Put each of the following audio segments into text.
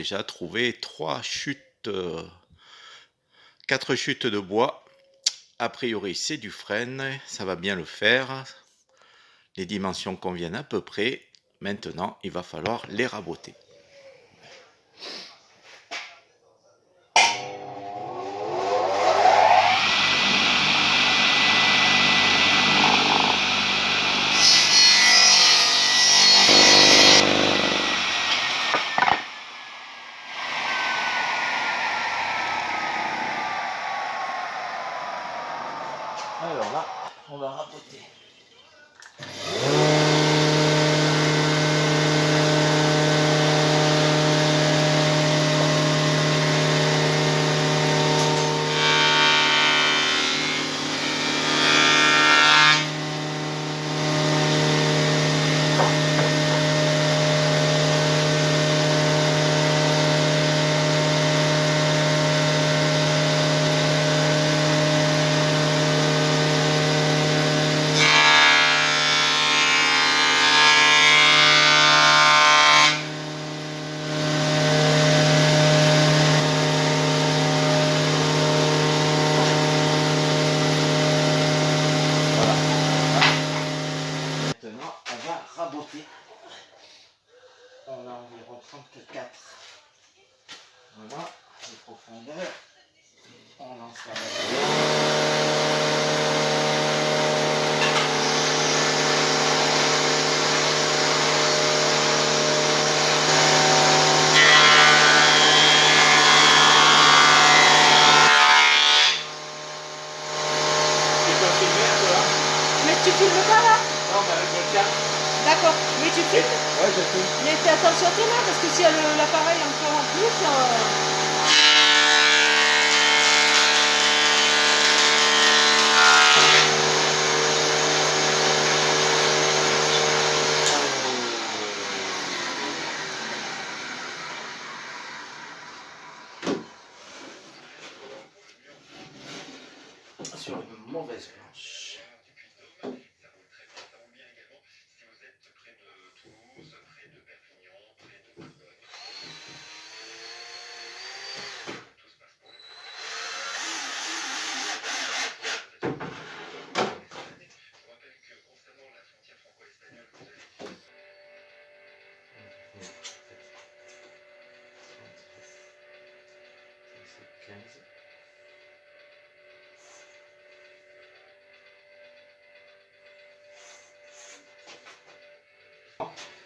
déjà trouvé 4 chutes de bois. A priori, c'est du frêne, ça va bien le faire. Les dimensions conviennent à peu près. Maintenant, il va falloir les raboter. Alors là, on va raboter. Maintenant, on va raboter. On a environ 34. Voilà, de profondeur. On lance la Mais tu filmes pas là? Non, mais je tiens. D'accord, mais tu filmes? Ouais, je filme. Mais fais attention à tes mains parce que s'il y a l'appareil encore en plus. Sur une mauvaise planche.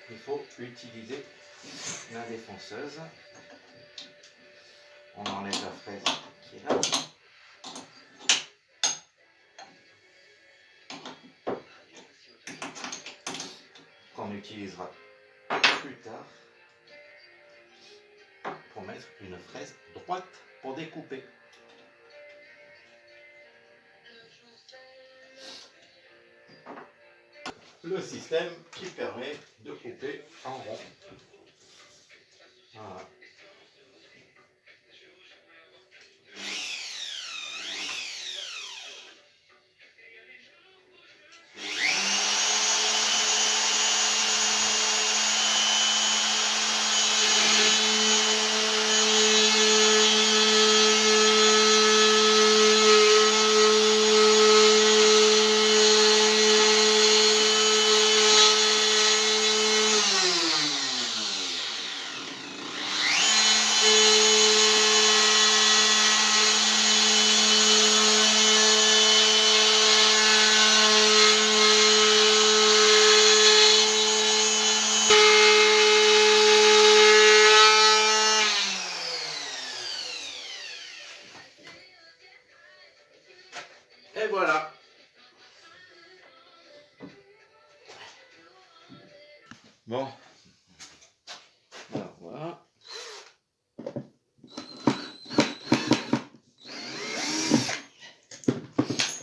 Il faut utiliser la défonceuse. On enlève la fraise qui est là. Qu'on utilisera plus tard pour mettre une fraise droite pour découper. Le système qui permet de couper en rond. Voilà. Et voilà. Bon. Alors voilà.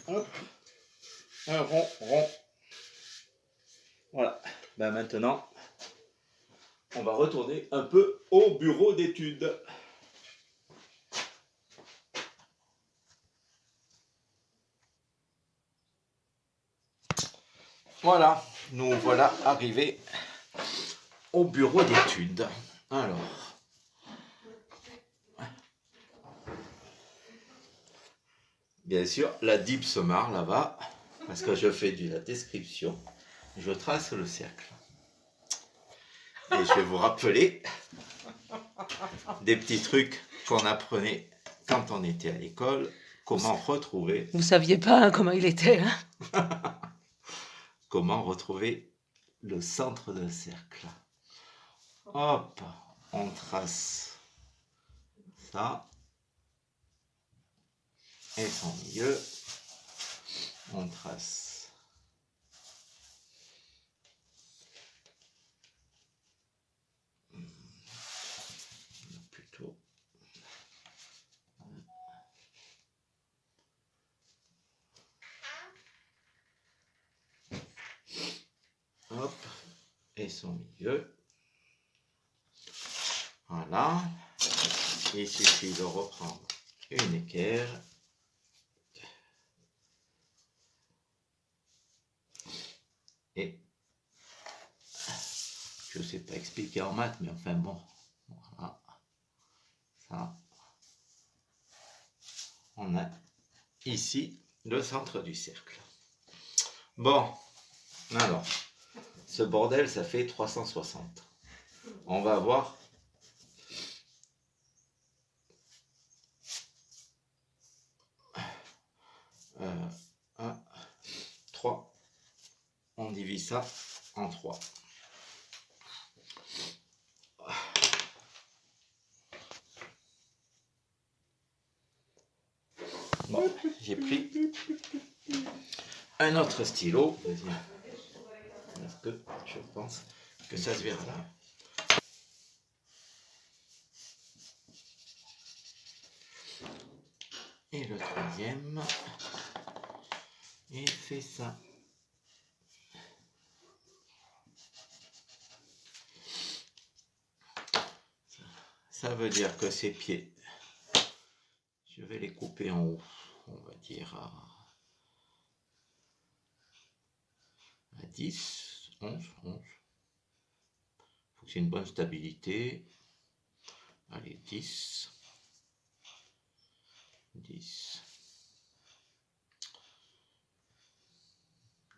Hop. Un rond, rond. Voilà. Ben maintenant, on va retourner un peu au bureau d'études. Voilà, nous voilà arrivés au bureau d'études. Alors, Bien sûr, la dip se marre là-bas, parce que je fais de la description. Je trace le cercle. Et je vais vous rappeler des petits trucs qu'on apprenait quand on était à l'école. Comment retrouver... Vous saviez pas comment il était, hein? Comment retrouver le centre d'un cercle. Hop, on trace ça. Et son milieu. On trace plutôt hop et son milieu. Voilà. Il suffit de reprendre une équerre et je sais pas expliquer en maths, mais enfin bon, voilà, ça, on a ici le centre du cercle. Bon, alors, ce bordel, ça fait 360. On va voir euh, 1, 3. On divise ça en 3. Bon, j'ai pris un autre stylo. Parce que je pense que ça se verra là. Et le troisième, il fait ça. Ça veut dire que ces pieds, je vais les couper en haut, on va dire à 10, 11. Il faut que j'ai une bonne stabilité. Allez, 10. 10.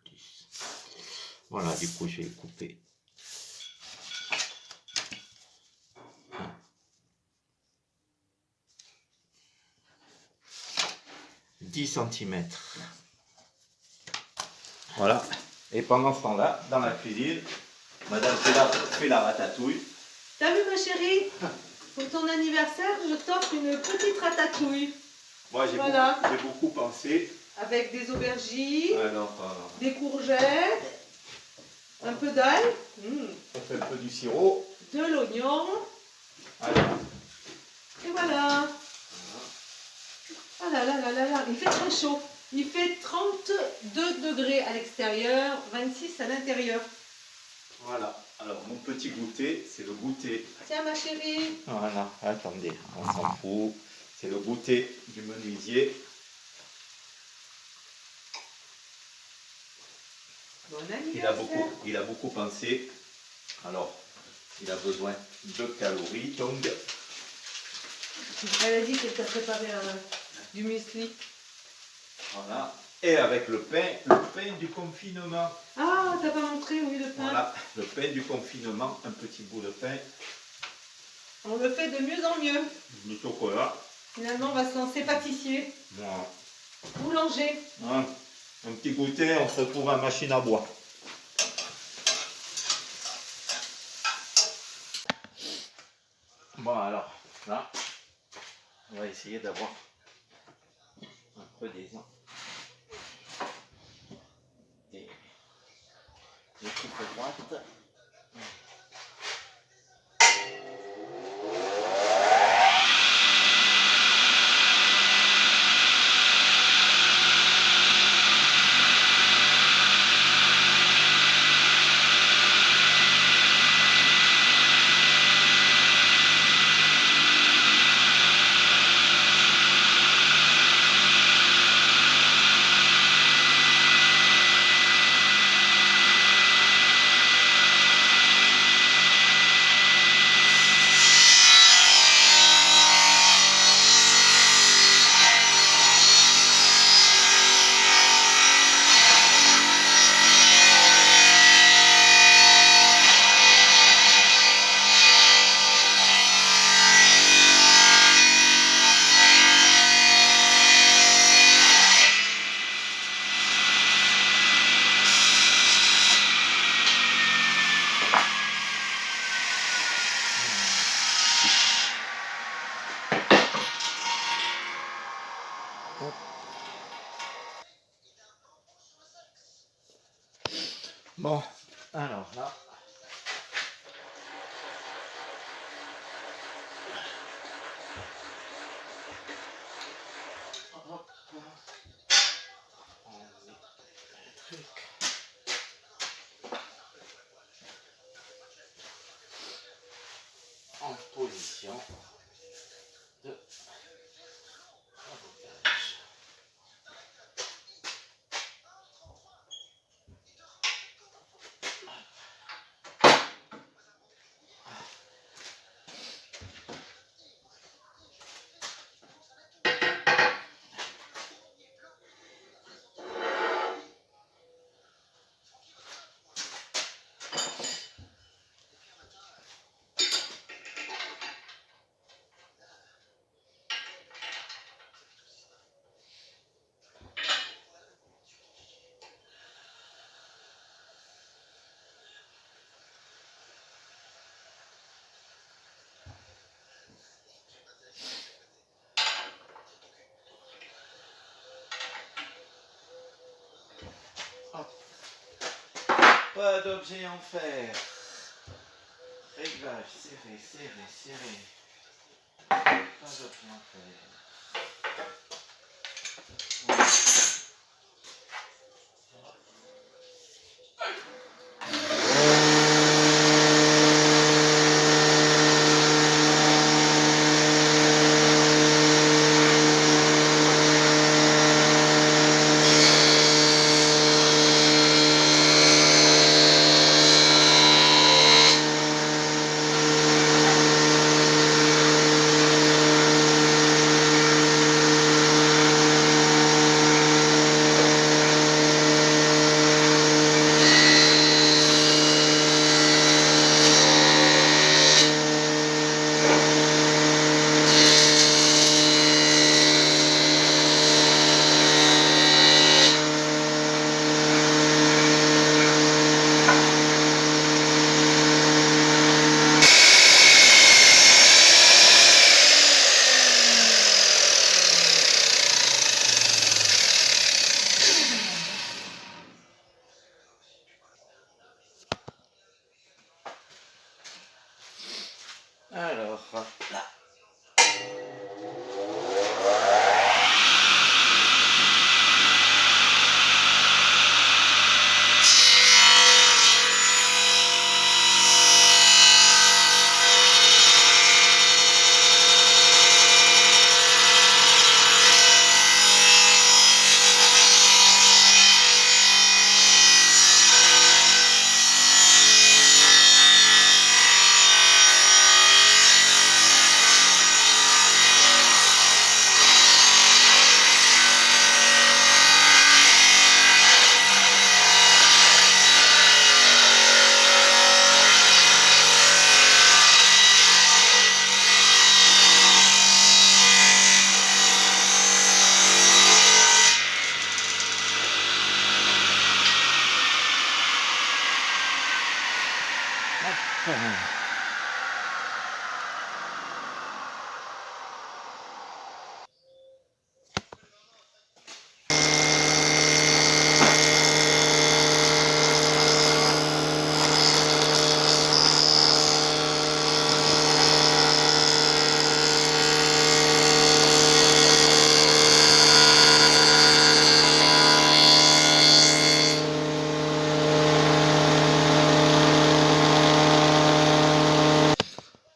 10. Voilà, du coup, je vais couper. 10 cm. Voilà. Et pendant ce temps-là, dans la cuisine, madame fait la ratatouille. T'as vu, ma chérie? Pour ton anniversaire, je t'offre une petite ratatouille. Moi, j'ai Voilà. beaucoup pensé. Avec des aubergines, Alors, des courgettes, un peu d'ail, on fait un peu du sirop. de l'oignon, Alors, et voilà. Ah là là là là là, il fait très chaud. Il fait 32 degrés à l'extérieur, 26 à l'intérieur. voilà. Alors, mon petit goûter, c'est le goûter. Tiens, ma chérie. Voilà, attendez, on s'en fout. C'est le goûter du menuisier. Bon anniversaire. Il a beaucoup pensé. Alors, il a besoin de calories. Donc, Elle a dit qu'elle t'a préparé du muesli. voilà. Et avec le pain du confinement. Ah, t'as pas montré, oui, le pain. Voilà, le pain du confinement, un petit bout de pain. On le fait de mieux en mieux. Du chocolat. Finalement, on va se lancer pâtissier, Voilà. boulanger. Hein, un petit goûter, on se retrouve à machine à bois. Bon alors, là, on va essayer d'avoir un peu des coupes droites. Bon, alors là. Hop. On met le truc. En position de rabotage. Pas d'objet en fer. Réglage serré, serré, serré. Pas d'objet en fer. Voilà. Alors, là.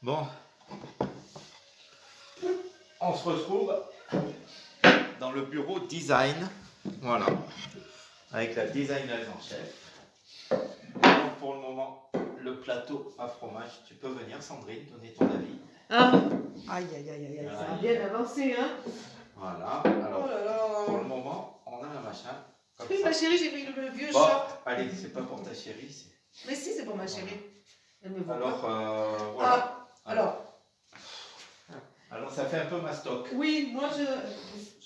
Bon, on se retrouve dans le bureau design, voilà, avec la designeuse en chef. Donc pour le moment, le plateau à fromage, tu peux venir Sandrine, donner ton avis. Ah, aïe, aïe, aïe, aïe, ça a bien avancé, hein. Voilà, alors Oh là là. pour le moment, on a un machin. Comme Oui, ça. ma chérie, j'ai pris le vieux Bon, short. allez, c'est pas pour ta chérie. Mais si, c'est pour ma chérie. Elle me voit Alors, pas. voilà. Ah, Alors, ça fait un peu mastoc. oui, moi je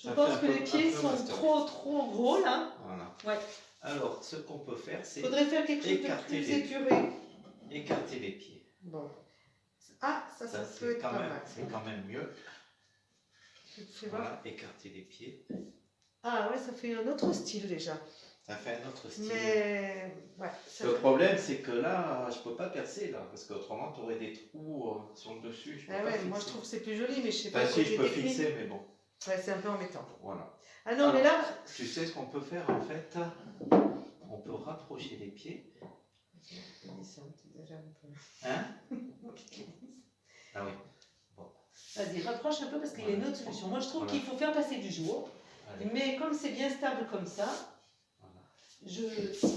Ça pense fait que un peu- les pieds un peu sont mastoc. trop gros là. Voilà. Ouais. Alors, ce qu'on peut faire, c'est Faudrait faire quelque chose de écarter plus les- épuré. écarter les pieds. Bon. Ah, ça peut C'est être quand pas même, mal. c'est quand même mieux. Fais voir. Voilà, écarter les pieds. Ah ouais, ça fait un autre style déjà. Ça fait un autre style. Mais ouais. Le problème, c'est que là, je peux pas percer là, parce qu'autrement, tu aurais des trous sur le dessus. Je peux Ah pas ouais, fixer. moi je trouve que c'est plus joli, mais je sais pas Enfin, si, côté je peux technique. fixer, mais bon. Ouais, c'est un peu embêtant. Voilà. Ah non, mais Alors, là. tu sais ce qu'on peut faire en fait? On peut rapprocher les pieds. Hein? Ah oui. Bon. Vas-y, rapproche un peu parce qu'il y a une autre solution. Moi je trouve qu'il faut faire passer du jour. Allez. Mais comme c'est bien stable comme ça,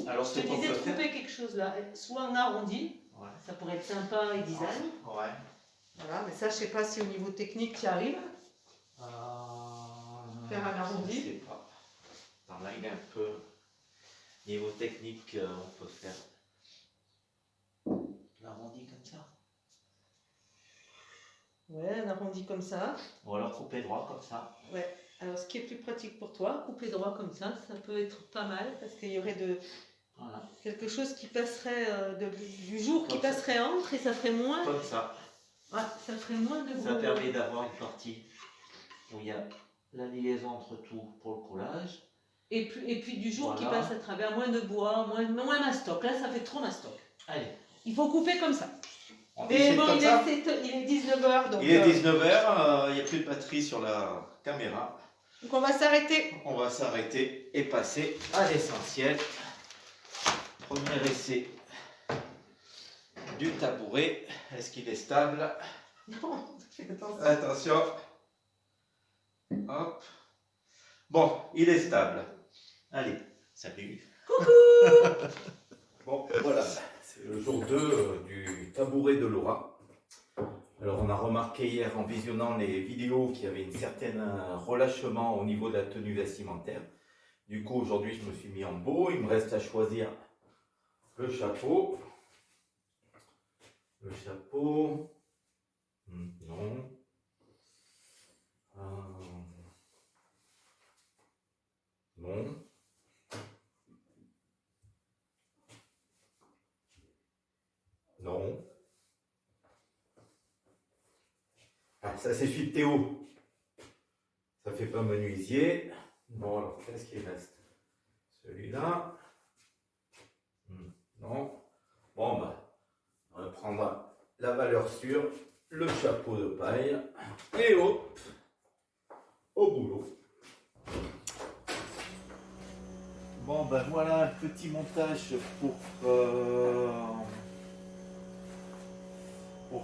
Alors, je te disais de couper quelque chose là, soit en arrondi, ça pourrait être sympa et design. Ouais. Voilà, mais ça je sais pas si au niveau technique tu arrives. Faire un arrondi. Je sais pas. Attends, là il est un peu niveau technique, on peut faire l'arrondi comme ça. Ouais, un arrondi comme ça. Ou alors couper droit comme ça. Ouais. Alors, ce qui est plus pratique pour toi, couper droit comme ça peut être pas mal parce qu'il y aurait quelque chose qui passerait du jour qui passerait entre et ça ferait moins. Comme ça. Ouais, ça ferait moins de. Ça permet d'avoir une partie où il y a la liaison entre tout pour le collage. Et puis du jour qui passe à travers, moins de bois, moins mastoc. Là, ça fait trop mastoc. Allez. Il faut couper comme ça. Mais bon, il est 19h. Donc, il est 19h, il n'y a plus de batterie sur la caméra. Donc on va s'arrêter. On va s'arrêter et passer à l'essentiel. Premier essai du tabouret. Est-ce qu'il est stable? Non, fais attention. Attention. Hop. Bon, il est stable. Allez, salut. Coucou. Bon, voilà, c'est le jour 2 du tabouret de Laura. Alors, on a remarqué hier en visionnant les vidéos qu'il y avait une certaine relâchement au niveau de la tenue vestimentaire. Du coup, aujourd'hui, je me suis mis en beau. Il me reste à choisir le chapeau. Le chapeau. Non. Non. Non. Ah, ça c'est celui de Théo. Ça fait pas menuisier. Bon, alors qu'est-ce qu'il reste? Celui-là. Non. Bon, bah, on va prendre la valeur sûre, le chapeau de paille. Et hop, au boulot. Bon, ben voilà un petit montage pour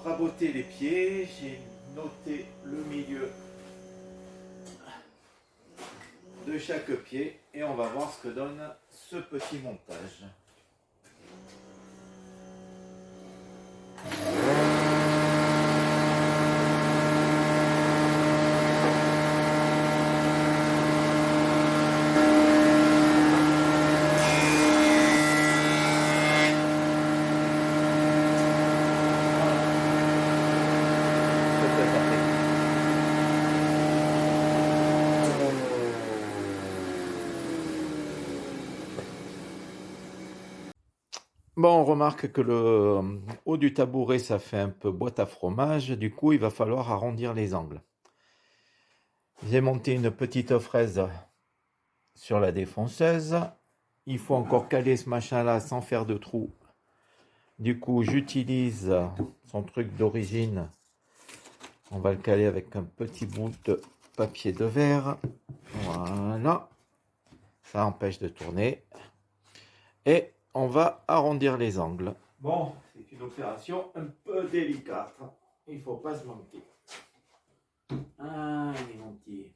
raboter les pieds. J'ai noté le milieu de chaque pied et on va voir ce que donne ce petit montage. Bon, on remarque que le haut du tabouret, ça fait un peu boîte à fromage. Du coup, il va falloir arrondir les angles. J'ai monté une petite fraise sur la défonceuse. Il faut encore caler ce machin-là sans faire de trou. Du coup, j'utilise son truc d'origine. On va le caler avec un petit bout de papier de verre. Voilà. Ça empêche de tourner. Et on va arrondir les angles. Bon, c'est une opération un peu délicate. Il ne faut pas se manquer. Allez, mon petit.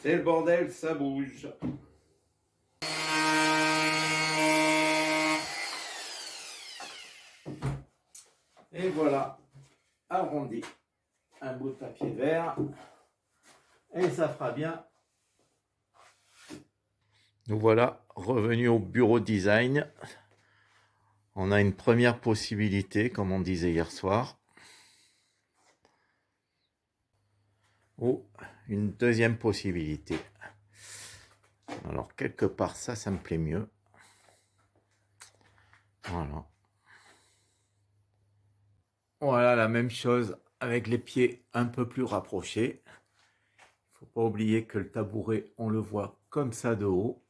C'est le bordel, ça bouge. Et voilà, arrondi. Un bout de papier vert. Et ça fera bien. Nous voilà revenus au bureau design. On a une première possibilité, comme on disait hier soir. Ou une deuxième possibilité. Alors, quelque part, ça me plaît mieux. Voilà. Voilà, la même chose avec les pieds un peu plus rapprochés. Il ne faut pas oublier que le tabouret, on le voit comme ça de haut.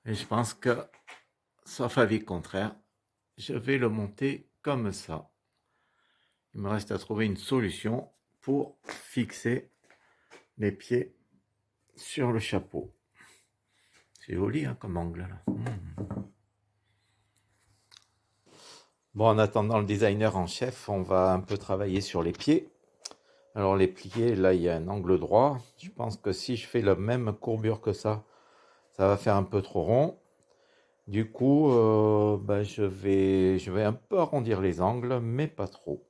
Et je pense que, sauf avis contraire, je vais le monter comme ça. Il me reste à trouver une solution pour fixer les pieds sur le chapeau. C'est joli hein, comme angle là. Bon, en attendant le designer en chef, on va un peu travailler sur les pieds. Alors les pliés, là il y a un angle droit. Je pense que si je fais la même courbure que ça va faire un peu trop rond. Du coup, je vais un peu arrondir les angles, mais pas trop.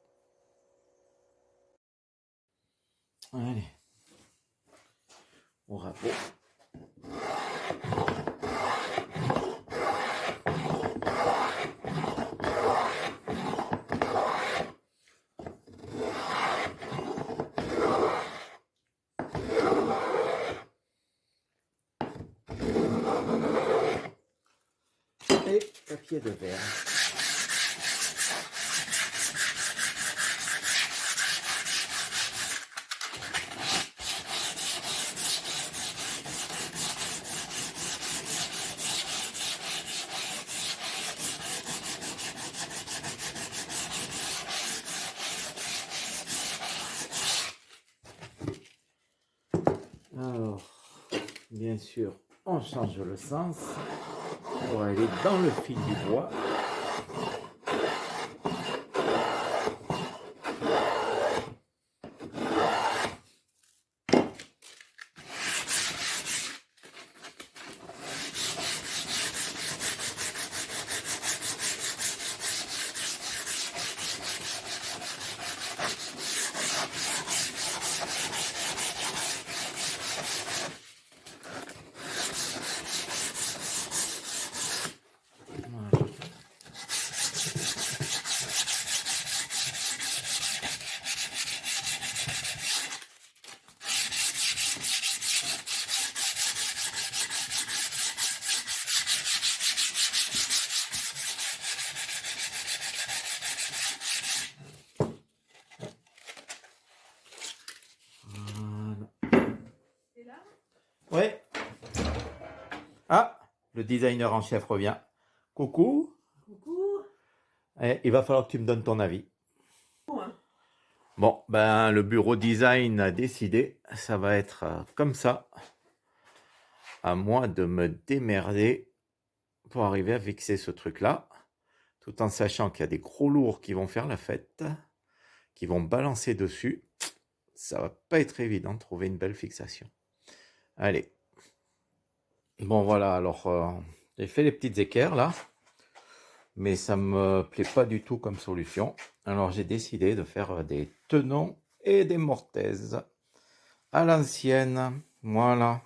Allez, au rabot. Et papier de verre. Alors, bien sûr, on change le sens pour aller dans le fil du bois. Ouais. Ah, le designer en chef revient. Coucou. Coucou. Il va falloir que tu me donnes ton avis. Ouais. Bon, ben le bureau design a décidé, ça va être comme ça. À moi de me démerder pour arriver à fixer ce truc-là, tout en sachant qu'il y a des gros lourds qui vont faire la fête, qui vont balancer dessus. Ça va pas être évident de trouver une belle fixation. Allez. Bon voilà, alors j'ai fait les petites équerres là, mais ça me plaît pas du tout comme solution. Alors j'ai décidé de faire des tenons et des mortaises à l'ancienne. Voilà.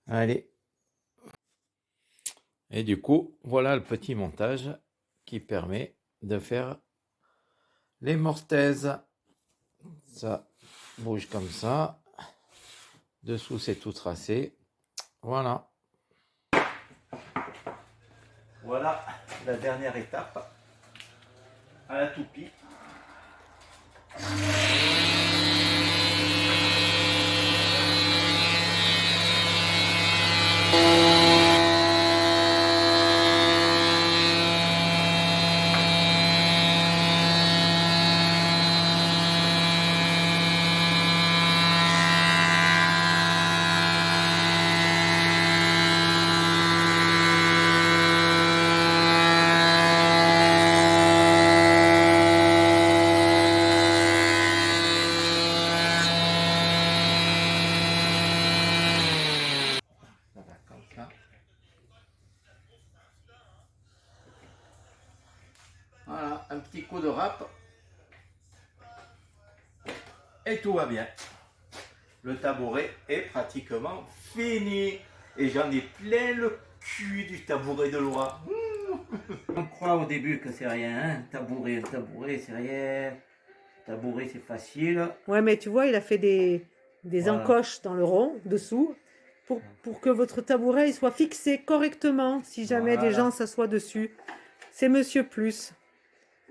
Allez. Et du coup, voilà le petit montage qui permet de faire les mortaises. Ça bouge comme ça. Dessous, c'est tout tracé. Voilà. Voilà la dernière étape à la toupie. un petit coup de râpe et tout va bien. Le tabouret est pratiquement fini et j'en ai plein le cul du tabouret de loi. On croit au début que c'est rien, hein. Un tabouret, c'est rien. Tabouret, c'est facile. Ouais, mais tu vois, il a fait des Voilà. encoches dans le rond, dessous, pour que votre tabouret il soit fixé correctement si jamais des Voilà. gens s'assoient dessus. C'est Monsieur Plus.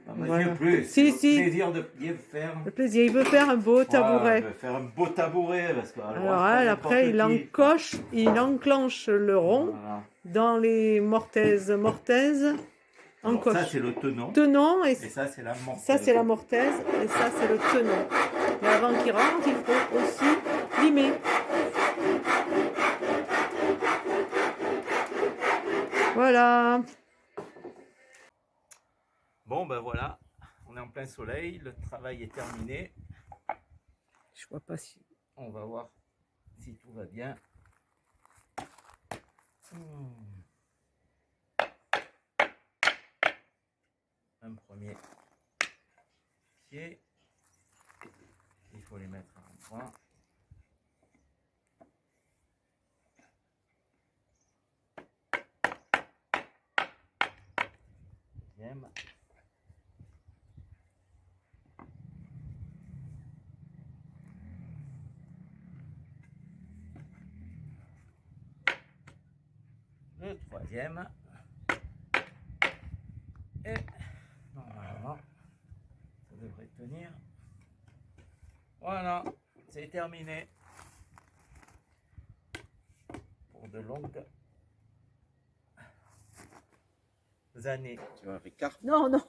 Monsieur Voilà. Plus, Si, c'est si. le plaisir de bien faire. Le plaisir, il veut faire un beau tabouret. Voilà, faire un beau tabouret. Parce que, Alors elle, après, il encoche, il enclenche le rond Voilà. dans les mortaises. Alors, Encoche. ça, c'est le tenon. Tenon, et Et ça, c'est la mortaise. ça, c'est la mortaise, et ça, c'est le tenon. Et avant qu'il rentre, il faut aussi limer. Voilà. Bon, ben voilà. On est en plein soleil. Le travail est terminé. Je vois pas si... On va voir si tout va bien. Un premier pied. Il faut les mettre en point. Deuxième. Le troisième. Et normalement, ça devrait tenir. Voilà, c'est terminé. Pour de longues années. Tu vois, Ricard? Non, non.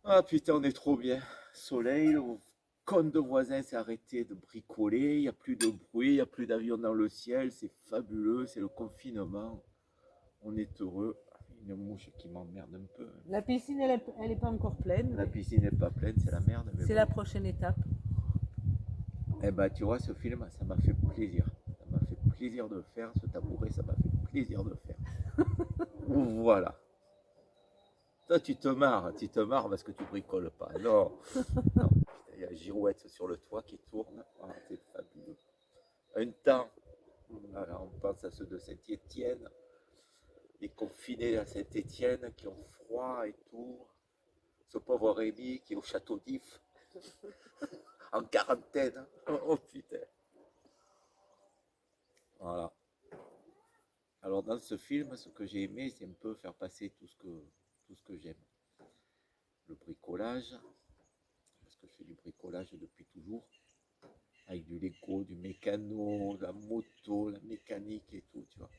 Ah putain, on est trop bien. Soleil, le con de voisin s'est arrêté de bricoler, il n'y a plus de bruit, il n'y a plus d'avions dans le ciel, c'est fabuleux, c'est le confinement. On est heureux. Une mouche qui m'emmerde un peu. La piscine, elle est pas encore pleine. La piscine n'est pas pleine, c'est la merde. C'est la prochaine étape. Eh ben, tu vois, ce film, ça m'a fait plaisir. Ça m'a fait plaisir de le faire. Ce tabouret, ça m'a fait plaisir de le faire. Voilà. Toi, tu te marres parce que tu bricoles pas. Non, non. Putain, il y a la girouette sur le toit qui tourne. Ah, c'est fabuleux. Un temps, voilà, on pense à ceux de Saint-Étienne, les confinés à Saint-Étienne qui ont froid et tout. Ce pauvre Rémi qui est au château d'If, en quarantaine. Oh putain. Voilà. Alors dans ce film, ce que j'ai aimé, c'est un peu faire passer tout ce que j'aime. Le bricolage, parce que je fais du bricolage depuis toujours, avec du Lego, du mécano, la moto, la mécanique et tout, tu vois.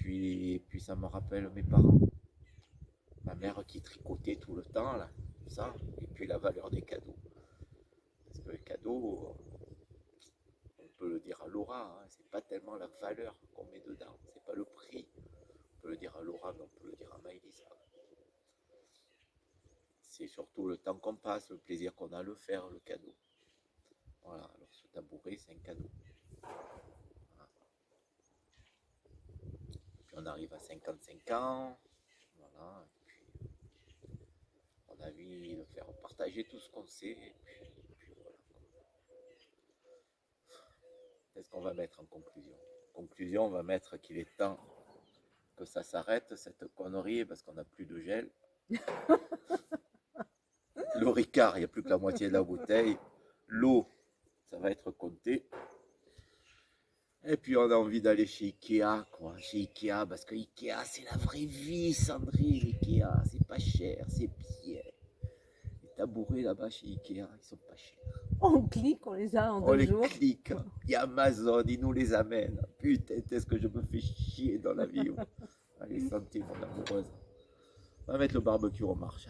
Et puis ça me rappelle mes parents. Ma mère qui tricotait tout le temps, là, ça, et puis la valeur des cadeaux. Parce que les cadeaux, on peut le dire à Laura, hein, c'est pas tellement la valeur qu'on met dedans, c'est pas le prix. On peut le dire à Laura, mais on peut le dire à Maëlys. C'est surtout le temps qu'on passe, le plaisir qu'on a à le faire, le cadeau. Voilà, alors ce tabouret, c'est un cadeau. Voilà. Puis on arrive à 55 ans, voilà, et puis on a envie de faire partager tout ce qu'on sait, et puis voilà. Qu'est-ce qu'on va mettre en conclusion? En conclusion, on va mettre qu'il est temps que ça s'arrête, cette connerie, parce qu'on n'a plus de gel. Le Ricard, il n'y a plus que la moitié de la bouteille. L'eau, ça va être compté. Et puis on a envie d'aller chez Ikea, quoi. Chez Ikea, parce que Ikea, c'est la vraie vie, Sandrine. Ikea, c'est pas cher, c'est bien. Les tabourets là-bas chez Ikea, ils sont pas chers. On clique, on les a en On 2 les jours. clique. Il y a Amazon, ils nous les amènent. Putain, est-ce que je me fais chier dans la vie. Allez, santé, mon amoureuse. On va mettre le barbecue en marche.